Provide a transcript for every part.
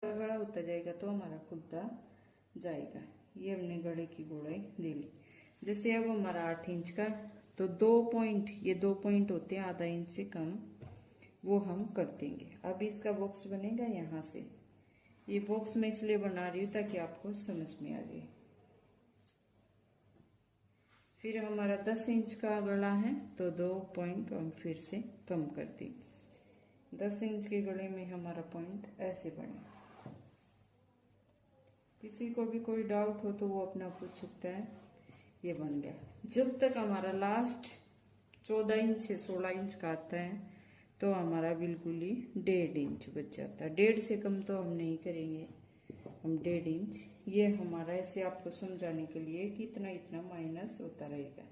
गड़ा होता जाएगा तो हमारा खुलता जाएगा। ये हमने गड़े की गोलाई दे ली। जैसे अब हमारा 8 इंच का, तो 2 पॉइंट, ये 2 पॉइंट होते हैं आधा इंच से कम, वो हम कर देंगे। अब इसका बॉक्स बनेगा यहाँ से। ये बॉक्स मैं इसलिए बना रही हूँ ताकि आपको समझ में आ जाए। फिर हमारा 10 इंच का गला है तो 2 पॉइंट हम फिर से कम कर देंगे। 10 इंच के गले में हमारा पॉइंट ऐसे बने। किसी को भी कोई डाउट हो तो वो अपना पूछ सकता है। ये बन गया। जब तक हमारा लास्ट 14 इंच से 16 इंच का आता है तो हमारा बिल्कुल ही 1.5 इंच बच जाता है। 1.5 से कम तो हम नहीं करेंगे, हम 1.5 इंच। ये हमारा ऐसे आपको समझाने के लिए कि इतना इतना माइनस होता रहेगा।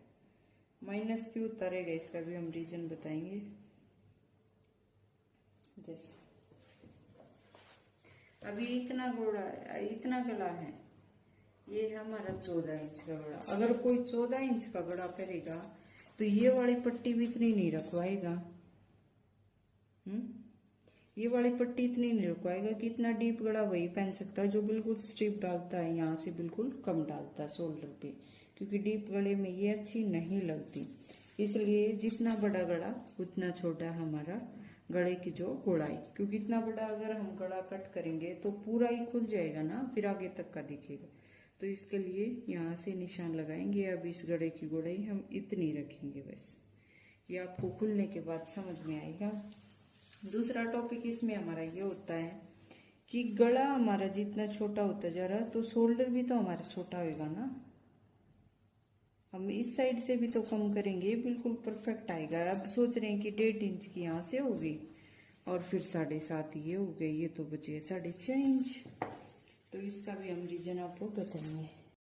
माइनस क्यों होता रहेगा इसका भी हम रीजन बताएंगे। जैसे अभी इतना गोड़ा है, इतना गला है, ये हमारा 14 इंच का गड़ा। अगर कोई 14 इंच का गड़ा करेगा तो ये वाली पट्टी भी इतनी नहीं रखवाएगा। ये वाली पट्टी इतनी नहीं रखवाएगा कि इतना डीप गड़ा वही पहन सकता है जो बिल्कुल स्ट्रिप डालता है, यहाँ से बिल्कुल कम डालता है शोल्डर पे, क्योंकि डीप गले में ये अच्छी नहीं लगती। इसलिए जितना बड़ा गड़ा उतना छोटा हमारा गले की जो गोड़ाई, क्योंकि इतना बड़ा अगर हम गड़ा कट करेंगे तो पूरा ही खुल जाएगा ना, फिर आगे तक का दिखेगा। तो इसके लिए यहाँ से निशान लगाएंगे। अब इस गड़े की गोड़ाई हम इतनी रखेंगे बस। ये आपको खुलने के बाद समझ में आएगा। दूसरा टॉपिक इसमें हमारा ये होता है कि गला हमारा जितना छोटा होता जा रहा है तो शोल्डर भी तो हमारा छोटा होगा ना। हम इस साइड से भी तो कम करेंगे, बिल्कुल परफेक्ट आएगा। अब सोच रहे हैं कि 1.5 इंच की यहाँ से हो गई और फिर 7.5 ये हो गई, ये तो बचे 6.5 इंच। तो इसका भी हम रीजन आपको बताएंगे।